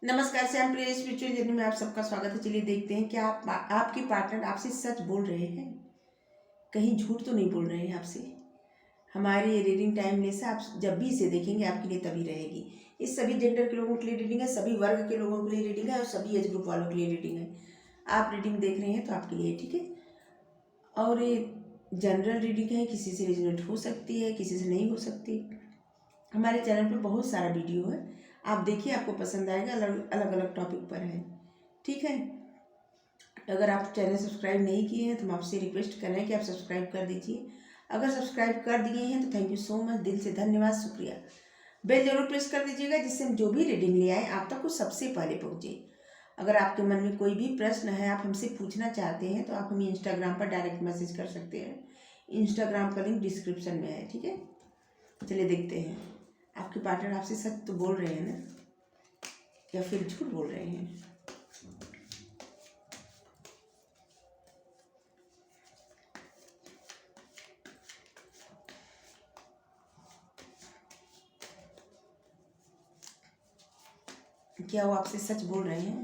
नमस्कार, श्याम प्रिय spiritual journey में आप सबका स्वागत है। चलिए देखते हैं कि आपके पार्टनर आपसे सच बोल रहे हैं, कहीं झूठ तो नहीं बोल रहे हैं आपसे। हमारी ये रीडिंग टाइमलेस है, आप जब भी इसे देखेंगे आपके लिए तभी रहेगी। इस सभी जेंडर के लोगों के लिए रीडिंग है, सभी वर्ग के लोगों के लिए रीडिंग है और सभी एज ग्रुप वालों के लिए रीडिंग है। आप रीडिंग देख रहे हैं तो आपके लिए ठीक है। और ये जनरल रीडिंग है, किसी से रिजोनेट हो सकती है, किसी से नहीं हो सकती। हमारे चैनल पर बहुत सारा वीडियो है, आप देखिए, आपको पसंद आएगा। अलग अलग टॉपिक पर है, ठीक है। अगर आप चैनल सब्सक्राइब नहीं किए हैं तो हम आपसे रिक्वेस्ट कर रहे हैं कि आप सब्सक्राइब कर दीजिए। अगर सब्सक्राइब कर दिए हैं तो थैंक यू सो मच, दिल से धन्यवाद, शुक्रिया। बेल जरूर प्रेस कर दीजिएगा जिससे हम जो भी रीडिंग ले आए आप तक वो सबसे पहले पहुँचे। अगर आपके मन में कोई भी प्रश्न है, आप हमसे पूछना चाहते हैं, तो आप हमें इंस्टाग्राम पर डायरेक्ट मैसेज कर सकते हैं। इंस्टाग्राम का लिंक डिस्क्रिप्शन में है, ठीक है। चलिए देखते हैं, आपके पार्टनर आपसे सच तो बोल रहे हैं ना, या फिर झूठ बोल रहे हैं। क्या वो आपसे सच बोल रहे हैं?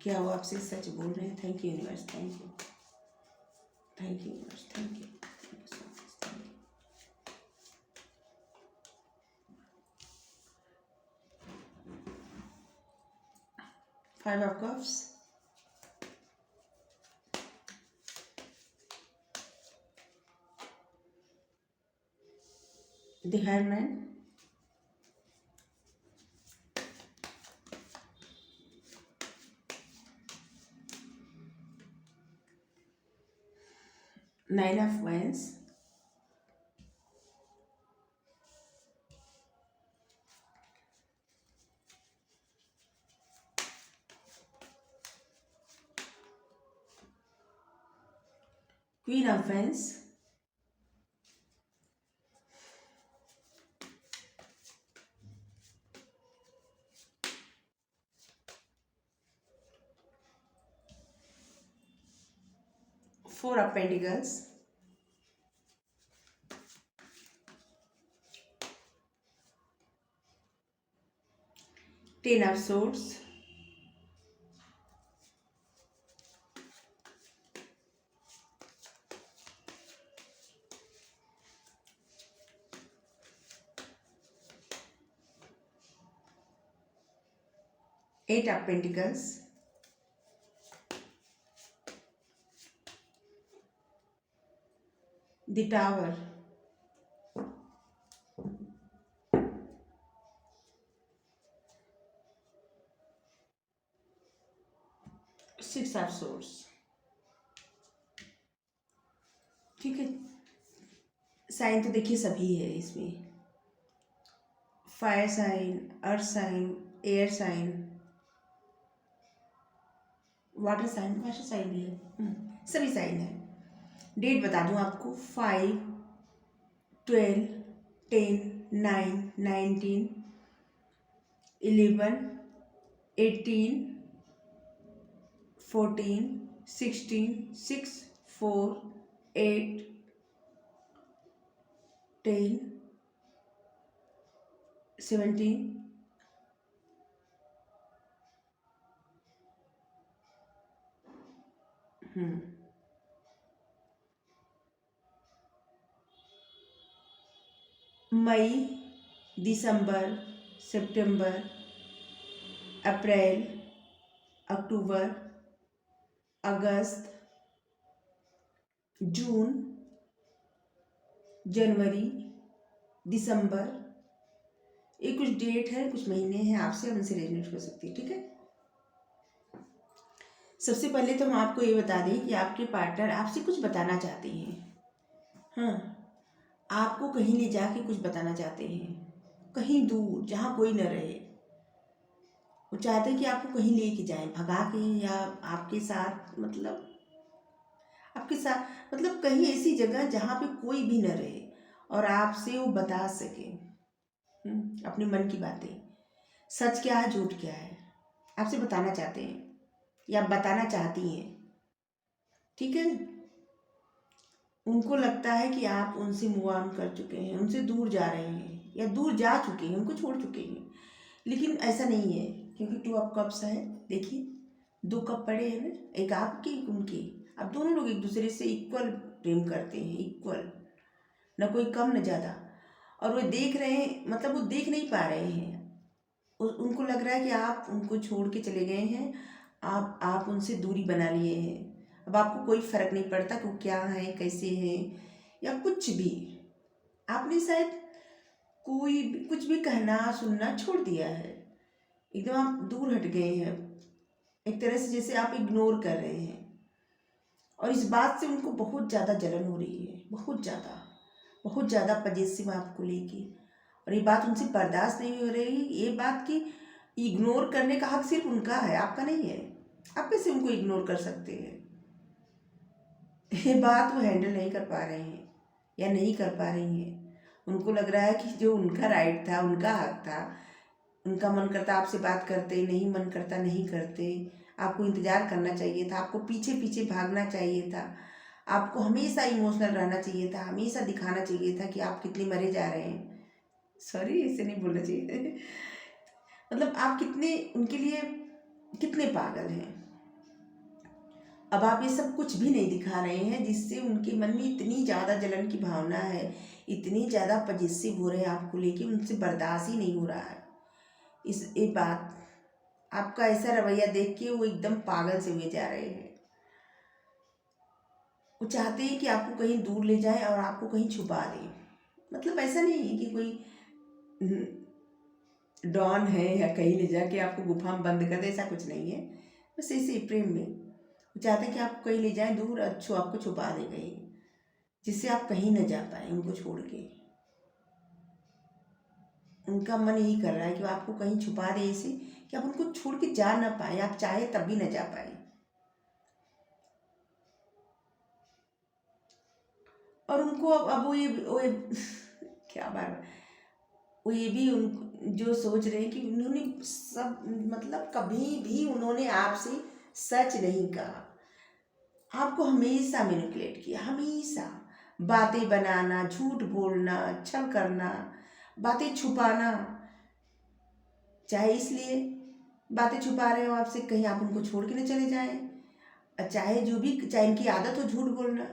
क्या वो आपसे सच बोल रहे हैं? Thank you universe, thank you, thank you universe, thank you, thank you so much, thank you. 5 of Cups, the Herman, Nine of Wands, Queen of Wands, Four of Pentacles, Ten of Swords, Eight of Pentacles, the Tower, Six of Swords, ठीक है। Sign तो देखिए सभी है इसमें, fire sign, earth sign, air sign, water sign भी है, सभी साइन है। डेट बता दूं आपको, 5, 12, 10, 9, 19, 11, 18, 14, 16, 6, 4, 8, 10, 17, मई, दिसंबर, सितंबर, अप्रैल, अक्टूबर, अगस्त, जून, जनवरी, दिसंबर। ये कुछ डेट है, कुछ महीने हैं, आपसे और उनसे रेजोनेट हो सकती है, ठीक है। सबसे पहले तो हम आपको ये बता दें कि आपके पार्टनर आपसे कुछ बताना चाहते हैं। हाँ, आपको कहीं ले जाके कुछ बताना चाहते हैं, कहीं दूर जहाँ कोई न रहे। वो चाहते हैं कि आपको कहीं लेके जाएं, भगा के, या आपके साथ मतलब कहीं ऐसी जगह जहाँ पे कोई भी न रहे और आपसे वो बता सके अपने मन की बातें। सच क्या है, झूठ क्या है, आपसे बताना चाहते हैं या बताना चाहती हैं, ठीक है। उनको लगता है कि आप उनसे मूव ऑन कर चुके हैं, उनसे दूर जा रहे हैं या दूर जा चुके हैं, उनको छोड़ चुके हैं। लेकिन ऐसा नहीं है, क्योंकि टू ऑफ कप्स है। देखिए, दो कप पड़े हैं ना, एक आपके एक उनके। अब दोनों लोग एक दूसरे से इक्वल प्रेम करते हैं, इक्वल, न कोई कम न ज़्यादा। और वो देख रहे हैं, मतलब वो देख नहीं पा रहे हैं। उनको लग रहा है कि आप उनको छोड़ के चले गए हैं, आप उनसे दूरी बना लिए हैं। अब आपको कोई फ़र्क नहीं पड़ता कि वो क्या है, कैसे हैं, या कुछ भी। आपने शायद कुछ भी कहना सुनना छोड़ दिया है। एकदम आप दूर हट गए हैं, एक तरह से जैसे आप इग्नोर कर रहे हैं। और इस बात से उनको बहुत ज़्यादा जलन हो रही है, बहुत ज़्यादा पजेसिव आपको लेके। और ये बात उनसे बर्दाश्त नहीं हो रही, ये बात कि इग्नोर करने का हक सिर्फ उनका है, आपका नहीं है। आप कैसे उनको इग्नोर कर सकते हैं? ये बात वो हैंडल नहीं कर पा रहे हैं या नहीं कर पा रही हैं। उनको लग रहा है कि जो उनका राइट था, उनका हक था, उनका मन करता आपसे बात करते, नहीं मन करता नहीं करते। आपको इंतज़ार करना चाहिए था, आपको पीछे पीछे भागना चाहिए था, आपको हमेशा इमोशनल रहना चाहिए था, हमेशा दिखाना चाहिए था कि आप कितने मरे जा रहे हैं। सॉरी, ऐसे नहीं बोलना चाहिए। मतलब आप कितने उनके लिए कितने पागल हैं। अब आप ये सब कुछ भी नहीं दिखा रहे हैं, जिससे उनके मन में इतनी ज़्यादा जलन की भावना है, इतनी ज़्यादा पजेसिव हो रहे हैं आपको लेके, उनसे बर्दाश्त ही नहीं हो रहा है। ये बात, आपका ऐसा रवैया देख के वो एकदम पागल से हुए जा रहे हैं। वो चाहते हैं कि आपको कहीं दूर ले जाए और आपको कहीं छुपा दें। मतलब ऐसा नहीं है कि कोई डॉन है या कहीं ले जाके आपको गुफा में बंद कर दे, ऐसा कुछ नहीं है। बस ऐसे प्रेम में वो चाहते हैं कि आपको कहीं ले जाएं दूर, अच्छो आपको छुपा दे कहीं, जिससे आप कहीं न जा पाए उनको छोड़ के। उनका मन यही कर रहा है कि वो आपको कहीं छुपा दे, ऐसे कि आप उनको छोड़ के जा ना पाए, आप चाहे तब भी न जा पाए। और उनको अब वो ये क्या बात, वो ये भी उन जो सोच रहे हैं कि उन्होंने सब, मतलब कभी भी उन्होंने आपसे सच नहीं कहा, आपको हमेशा मैनिपुलेट किया, हमेशा बातें बनाना, झूठ बोलना, छल करना, बातें छुपाना। चाहे इसलिए बातें छुपा रहे हो आपसे, कहीं आप उनको छोड़ के न चले जाएं, चाहे जो भी, चाहे इनकी आदत हो झूठ बोलना।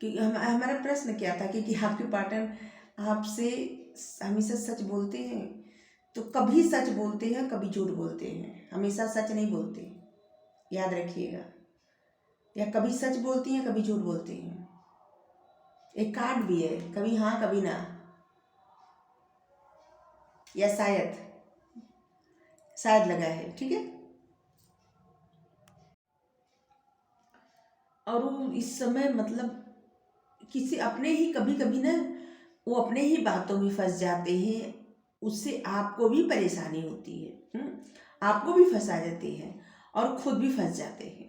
कि हमारा प्रश्न क्या था कि आपके पार्टनर आपसे हमेशा सच बोलते हैं, तो कभी सच बोलते हैं, कभी झूठ बोलते हैं, हमेशा सच नहीं बोलते, याद रखिएगा। या कभी सच बोलती हैं, कभी झूठ बोलते हैं। एक कार्ड भी है, कभी हाँ कभी ना, या शायद, शायद लगा है, ठीक है। और वो इस समय मतलब किसी अपने ही, कभी कभी ना वो अपने ही बातों में फंस जाते हैं, उससे आपको भी परेशानी होती है। आपको भी फंसा देते हैं और खुद भी फंस जाते हैं।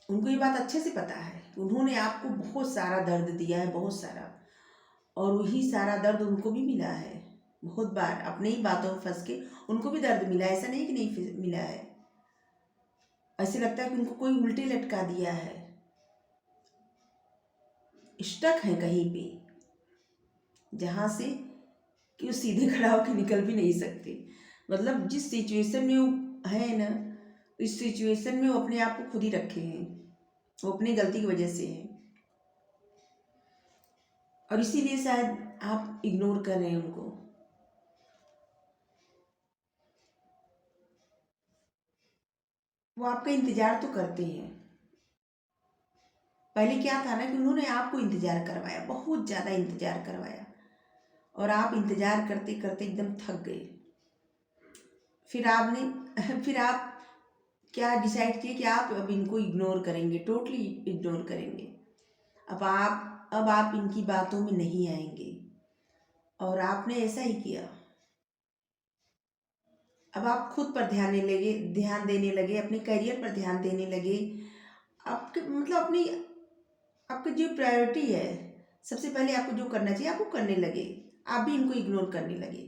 उनको ये बात अच्छे से पता है, उन्होंने आपको बहुत सारा दर्द दिया है, बहुत सारा, और वही सारा दर्द उनको भी मिला है। बहुत बार अपने ही बातों में फंस के उनको भी दर्द मिला है, ऐसा नहीं कि नहीं मिला है। ऐसे लगता है कि उनको कोई उल्टे लटका दिया है, स्टक है कहीं पे, जहाँ से कि वो सीधे खड़ा होकर निकल भी नहीं सकते। मतलब जिस सिचुएशन में वो है ना, इस सिचुएशन में वो अपने आप को खुद ही रखे हैं, वो अपनी गलती की वजह से है। और इसीलिए शायद आप इग्नोर कर रहे हैं उनको। वो आपका इंतजार तो करते हैं। पहले क्या था ना कि उन्होंने आपको इंतजार करवाया, बहुत ज़्यादा इंतजार करवाया, और आप इंतजार करते करते एकदम थक गए। फिर आपने फिर आप क्या डिसाइड किए कि आप अब इनको इग्नोर करेंगे, टोटली इग्नोर करेंगे। अब आप इनकी बातों में नहीं आएंगे, और आपने ऐसा ही किया। अब आप खुद पर ध्यान देने लगे, अपने करियर पर ध्यान देने लगे। आपके मतलब अपनी, आपकी जो प्रायोरिटी है, सबसे पहले आपको जो करना चाहिए आप वो करने लगे। आप भी इनको इग्नोर करने लगे,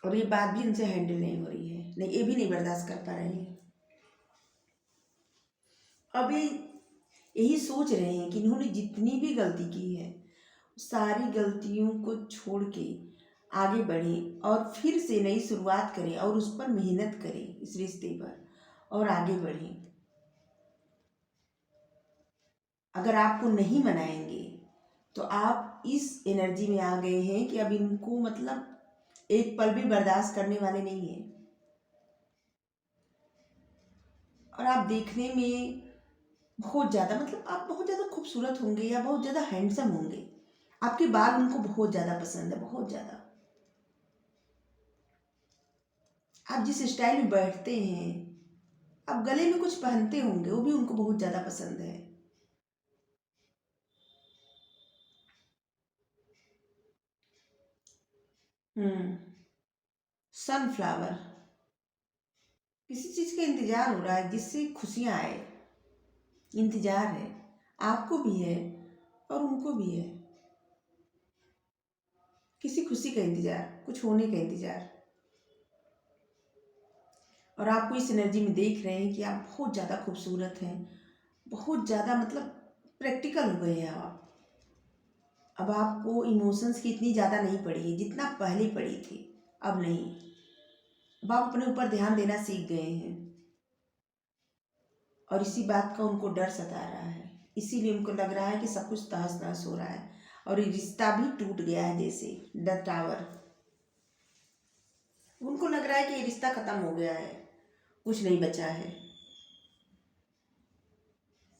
और ये बात भी उनसे हैंडल नहीं हो रही है, नहीं, ये भी नहीं बर्दाश्त कर पा रहे हैं। अभी यही सोच रहे हैं कि इन्होंने जितनी भी गलती की है सारी गलतियों को छोड़ के आगे बढ़ें और फिर से नई शुरुआत करें और उस पर मेहनत करें, इस रिश्ते पर, और आगे बढ़ें। अगर आपको नहीं मनाएंगे तो आप इस एनर्जी में आ गए हैं कि अब इनको मतलब एक पल भी बर्दाश्त करने वाले नहीं हैं। और आप देखने में बहुत ज़्यादा मतलब आप बहुत ज़्यादा खूबसूरत होंगे या बहुत ज़्यादा हैंडसम होंगे, आपके बाल उनको बहुत ज़्यादा पसंद है, बहुत ज़्यादा। आप जिस स्टाइल में बैठते हैं, आप गले में कुछ पहनते होंगे, वो भी उनको बहुत ज़्यादा पसंद है। हम्म। सनफ्लावर। किसी चीज़ का इंतजार हो रहा है जिससे खुशियाँ आए, इंतजार है, आपको भी है और उनको भी है। किसी खुशी का इंतजार, कुछ होने का इंतजार। और आपको इस एनर्जी में देख रहे हैं कि आप बहुत ज़्यादा खूबसूरत हैं, बहुत ज़्यादा मतलब प्रैक्टिकल हो गए हैं आप। अब आपको इमोशंस की इतनी ज़्यादा नहीं पड़ी है जितना पहले पड़ी थी, अब नहीं। अब आप अपने ऊपर ध्यान देना सीख गए हैं और इसी बात का उनको डर सता रहा है, इसीलिए उनको लग रहा है कि सब कुछ तहस नहस हो रहा है और ये रिश्ता भी टूट गया है, जैसे द टावर। उनको लग रहा है कि ये रिश्ता खत्म हो गया है, कुछ नहीं बचा है।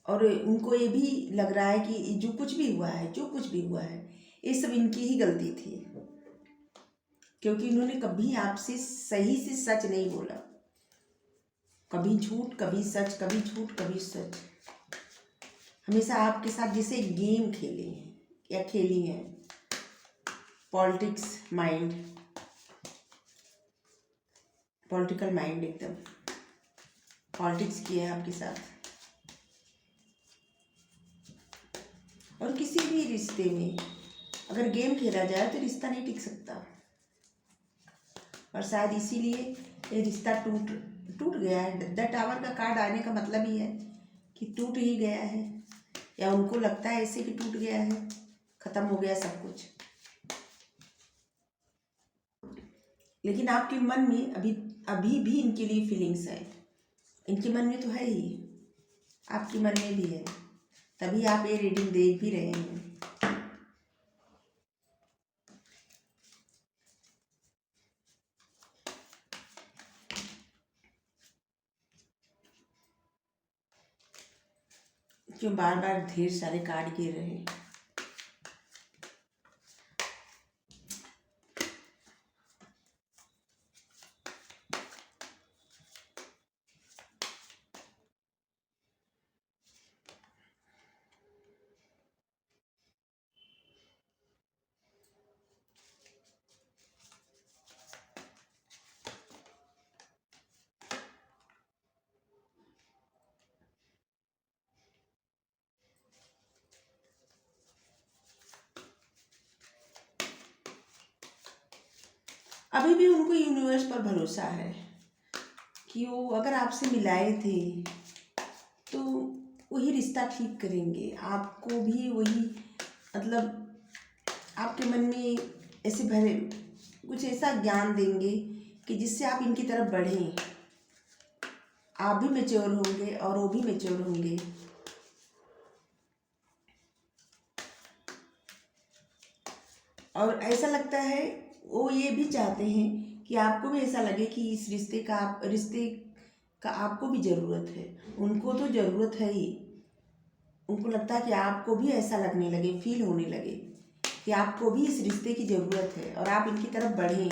और उनको ये भी लग रहा है कि जो कुछ भी हुआ है, जो कुछ भी हुआ है, ये सब इनकी ही गलती थी, क्योंकि इन्होंने कभी आपसे सही से सच नहीं बोला। कभी झूठ, कभी सच, कभी झूठ, कभी सच। हमेशा आपके साथ जैसे गेम खेले हैं या खेली हैं, पॉलिटिक्स माइंड, पॉलिटिकल माइंड, एकदम पॉलिटिक्स किया है आपके साथ। और किसी भी रिश्ते में अगर गेम खेला जाए तो रिश्ता नहीं टिक सकता, और शायद इसीलिए ये रिश्ता टूट टूट गया है। द टावर का कार्ड आने का मतलब ही है कि टूट ही गया है, या उनको लगता है ऐसे कि टूट गया है, खत्म हो गया सब कुछ। लेकिन आपके मन में अभी अभी भी इनके लिए फीलिंग्स है, इनके मन में तो है ही, आपके मन में भी है, तभी आप ये रीडिंग देख भी रहे हैं। क्यों बार बार ढेर सारे कार्ड गिर रहे हैं? अभी भी उनको यूनिवर्स पर भरोसा है कि वो अगर आपसे मिलाए थे तो वही रिश्ता ठीक करेंगे, आपको भी वही मतलब आपके मन में ऐसे भरे कुछ ऐसा ज्ञान देंगे कि जिससे आप इनकी तरफ बढ़ें, आप भी मैच्योर होंगे और वो भी मैच्योर होंगे। और ऐसा लगता है वो ये भी चाहते हैं कि आपको भी ऐसा लगे कि इस रिश्ते का आपको भी ज़रूरत है, उनको तो ज़रूरत है ही। उनको लगता है कि आपको भी ऐसा लगने लगे, फील होने लगे कि आपको भी इस रिश्ते की ज़रूरत है और आप इनकी तरफ बढ़ें।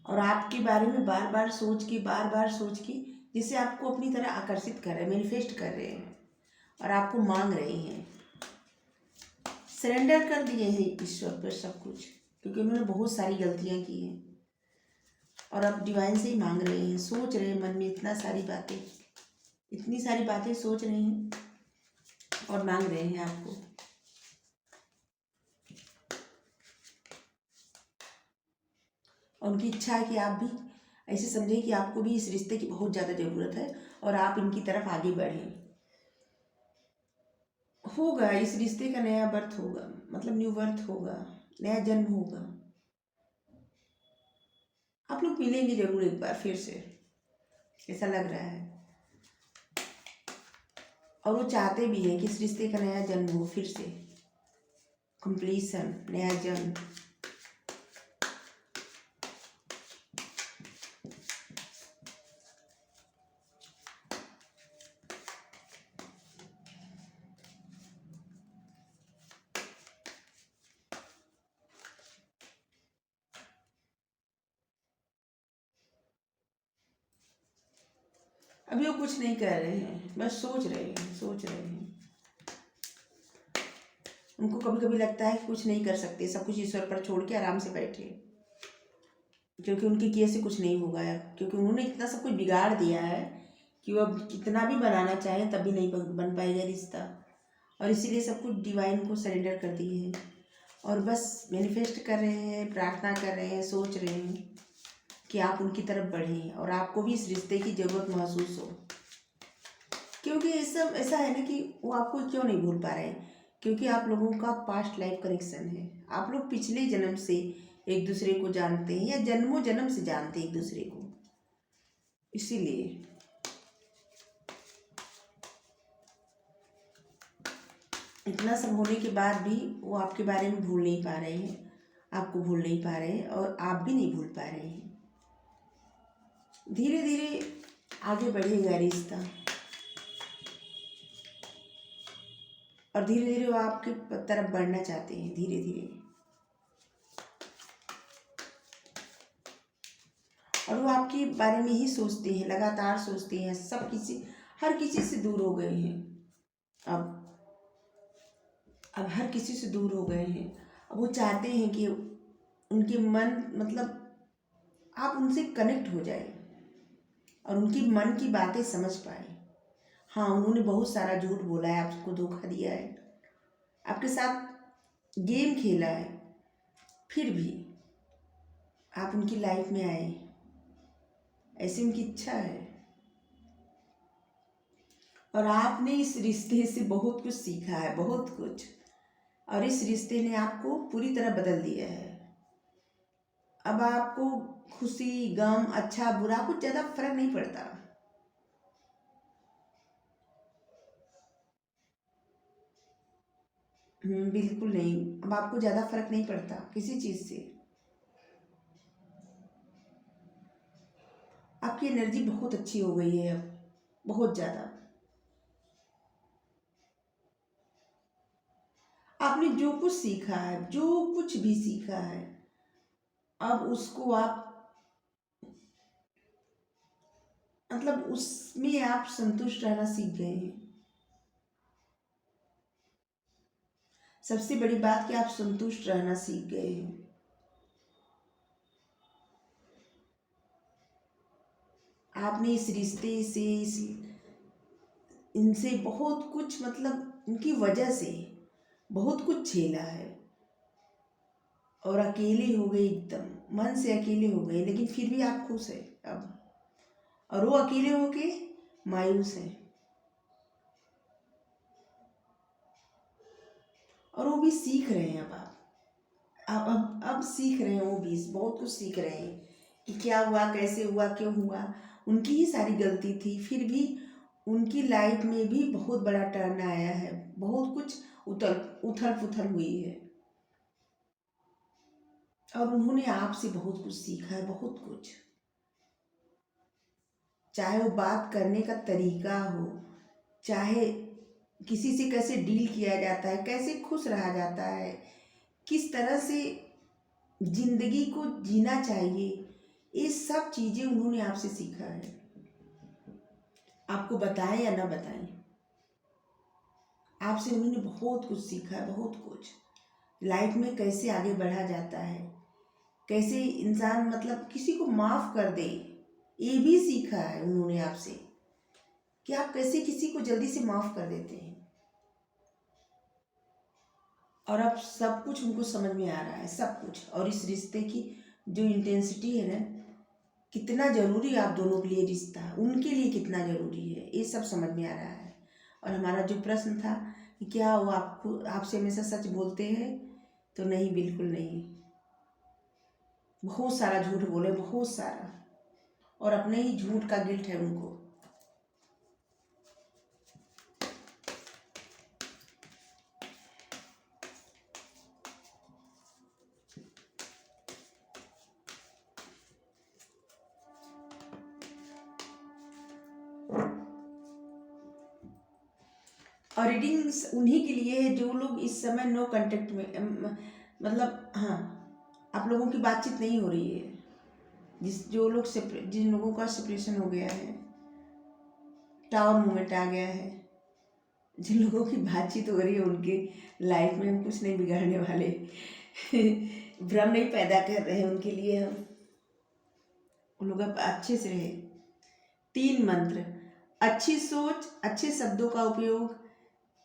और आपके बारे में बार बार सोच के जिससे आपको अपनी तरह आकर्षित कर रहे हैं, मैनिफेस्ट कर रहे हैं और आपको मांग रहे हैं। सरेंडर कर दिए हैं ईश्वर पर सब कुछ, क्योंकि उन्होंने बहुत सारी गलतियां की हैं और अब डिवाइन से ही मांग रहे हैं, सोच रहे हैं मन में इतनी सारी बातें सोच रहे हैं और मांग रहे हैं आपको। और उनकी इच्छा है कि आप भी ऐसे समझें कि आपको भी इस रिश्ते की बहुत ज़्यादा ज़रूरत है और आप इनकी तरफ आगे बढ़ें। होगा, इस रिश्ते का नया बर्थ होगा, मतलब न्यू बर्थ होगा, नया जन्म होगा। आप लोग मिलेंगे जरूर एक बार फिर से, ऐसा लग रहा है। और वो चाहते भी हैं कि इस रिश्ते का नया जन्म हो, फिर से कंप्लीशन, नया जन्म। अभी वो कुछ नहीं कर रहे हैं, बस सोच रहे हैं, सोच रहे हैं। उनको कभी कभी लगता है कि कुछ नहीं कर सकते, सब कुछ ईश्वर पर छोड़ के आराम से बैठे, क्योंकि उनके किए से कुछ नहीं होगा अब, क्योंकि उन्होंने इतना सब कुछ बिगाड़ दिया है कि वो अब कितना भी बनाना चाहे तब भी नहीं बन पाएगा रिश्ता। और इसीलिए सब कुछ डिवाइन को सरेंडर कर दिए हैं और बस मैनिफेस्ट कर रहे हैं, प्रार्थना कर रहे हैं, सोच रहे हैं कि आप उनकी तरफ बढ़ें और आपको भी इस रिश्ते की ज़रूरत महसूस हो। क्योंकि ऐसा ऐसा है ना कि वो आपको क्यों नहीं भूल पा रहे हैं, क्योंकि आप लोगों का पास्ट लाइफ कनेक्शन है। आप लोग पिछले जन्म से एक दूसरे को जानते हैं या जन्मों जन्म से जानते हैं एक दूसरे को, इसीलिए। इतना सब होने के बाद भी वो आपके बारे में भूल नहीं पा रहे हैं, आपको भूल नहीं पा रहे हैं और आप भी नहीं भूल पा रहे हैं। धीरे धीरे आगे बढ़ेगा रिश्ता और धीरे धीरे वो आपकी तरफ बढ़ना चाहते हैं, धीरे धीरे। और वो आपके बारे में ही सोचते हैं, लगातार सोचते हैं, सब किसी हर किसी से दूर हो गए हैं अब अब हर किसी से दूर हो गए हैं। अब वो चाहते हैं कि उनके मन, मतलब आप उनसे कनेक्ट हो जाए और उनकी मन की बातें समझ पाए। हाँ, उन्होंने बहुत सारा झूठ बोला है, आपको धोखा दिया है, आपके साथ गेम खेला है, फिर भी आप उनकी लाइफ में आए, ऐसी उनकी इच्छा है। और आपने इस रिश्ते से बहुत कुछ सीखा है, बहुत कुछ, और इस रिश्ते ने आपको पूरी तरह बदल दिया है। अब आपको खुशी, गम, अच्छा बुरा कुछ ज़्यादा फर्क नहीं पड़ता। बिल्कुल नहीं, अब आपको ज़्यादा फर्क नहीं पड़ता किसी चीज़ से। आपकी एनर्जी बहुत अच्छी हो गई है अब, बहुत ज़्यादा। आपने जो कुछ सीखा है, जो कुछ भी सीखा है, अब उसको आप, मतलब उसमें आप संतुष्ट रहना सीख गए हैं। सबसे बड़ी बात कि आप संतुष्ट रहना सीख गए हैं। आपने इस रिश्ते से, इस इनसे बहुत कुछ, मतलब इनकी वजह से बहुत कुछ झेला है और अकेले हो गए, एकदम मन से अकेले हो गए, लेकिन फिर भी आप खुश है अब। और वो अकेले होके मायूस है, और वो भी सीख रहे हैं। अब आप अब सीख रहे हैं, वो भी बहुत कुछ सीख रहे हैं कि क्या हुआ, कैसे हुआ, क्यों हुआ। उनकी ही सारी गलती थी, फिर भी उनकी लाइफ में भी बहुत बड़ा टर्न आया है, बहुत कुछ उथल उथल पुथल हुई है और उन्होंने आपसे बहुत कुछ सीखा है, बहुत कुछ। चाहे वो बात करने का तरीका हो, चाहे किसी से कैसे डील किया जाता है, कैसे खुश रहा जाता है, किस तरह से जिंदगी को जीना चाहिए, ये सब चीज़ें उन्होंने आपसे सीखा है। आपको बताएं या ना बताएं, आपसे उन्होंने बहुत कुछ सीखा है, बहुत कुछ। लाइफ में कैसे आगे बढ़ा जाता है, कैसे इंसान, मतलब किसी को माफ़ कर दे, ये भी सीखा है उन्होंने आपसे कि आप कैसे किसी को जल्दी से माफ़ कर देते हैं। और अब सब कुछ उनको समझ में आ रहा है, सब कुछ। और इस रिश्ते की जो इंटेंसिटी है ना, कितना ज़रूरी आप दोनों के लिए रिश्ता, उनके लिए कितना ज़रूरी है, ये सब समझ में आ रहा है। और हमारा जो प्रश्न था कि क्या वो आपको आपसे हमेशा सच बोलते हैं, तो नहीं, बिल्कुल नहीं। बहुत सारा झूठ बोले, बहुत सारा, और अपने ही झूठ का गिल्ट है उनको। और रीडिंग्स उन्हीं के लिए है जो लोग इस समय नो कांटेक्ट में, मतलब हाँ, आप लोगों की बातचीत नहीं हो रही है, जिन लोगों का सेपरेशन हो गया है, टावर मूवमेंट आ गया है, जिन लोगों की बातचीत हो रही है, उनके लाइफ में हम कुछ नहीं बिगाड़ने वाले भ्रम नहीं पैदा कर रहे हैं उनके लिए हम। उन लोग अब अच्छे से रहे। 3 मंत्र: अच्छी सोच, अच्छे शब्दों का उपयोग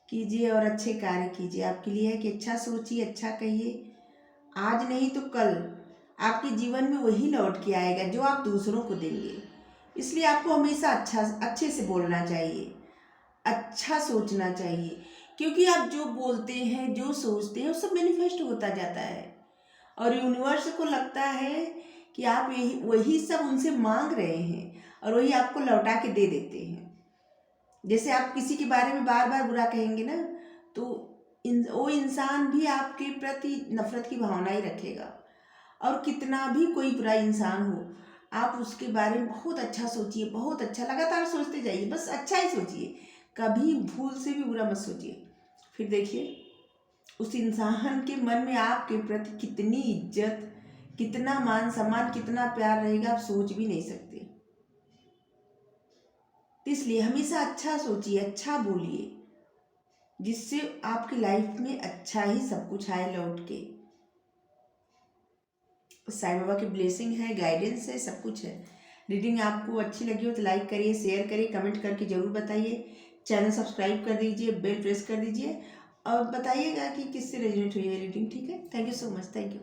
कीजिए और अच्छे कार्य कीजिए। आपके लिए है कि अच्छा सोचिए, अच्छा कहिए। आज नहीं तो कल आपके जीवन में वही लौट के आएगा जो आप दूसरों को देंगे। इसलिए आपको हमेशा अच्छे से बोलना चाहिए, अच्छा सोचना चाहिए, क्योंकि आप जो बोलते हैं, जो सोचते हैं, वो सब मैनिफेस्ट होता जाता है। और यूनिवर्स को लगता है कि आप वही सब उनसे मांग रहे हैं और वही आपको लौटा के दे देते हैं। जैसे आप किसी के बारे में बार बार बुरा कहेंगे ना, तो वो इंसान भी आपके प्रति नफरत की भावना ही रखेगा। और कितना भी कोई बुरा इंसान हो, आप उसके बारे में बहुत अच्छा सोचिए, बहुत अच्छा, लगातार सोचते जाइए, बस अच्छा ही सोचिए, कभी भूल से भी बुरा मत सोचिए। फिर देखिए उस इंसान के मन में आपके प्रति कितनी इज्जत, कितना मान सम्मान, कितना प्यार रहेगा, आप सोच भी नहीं सकते। इसलिए हमेशा अच्छा सोचिए, अच्छा बोलिए, जिससे आपकी लाइफ में अच्छा ही सब कुछ आए लौट के। साईं बाबा की ब्लेसिंग है, गाइडेंस है, सब कुछ है। रीडिंग आपको अच्छी लगी हो तो लाइक करिए, शेयर करिए, कमेंट करके ज़रूर बताइए। चैनल सब्सक्राइब कर दीजिए, बेल प्रेस कर दीजिए और बताइएगा कि किससे रेजोनेट हुई है रीडिंग। ठीक है, thank you so much, thank you.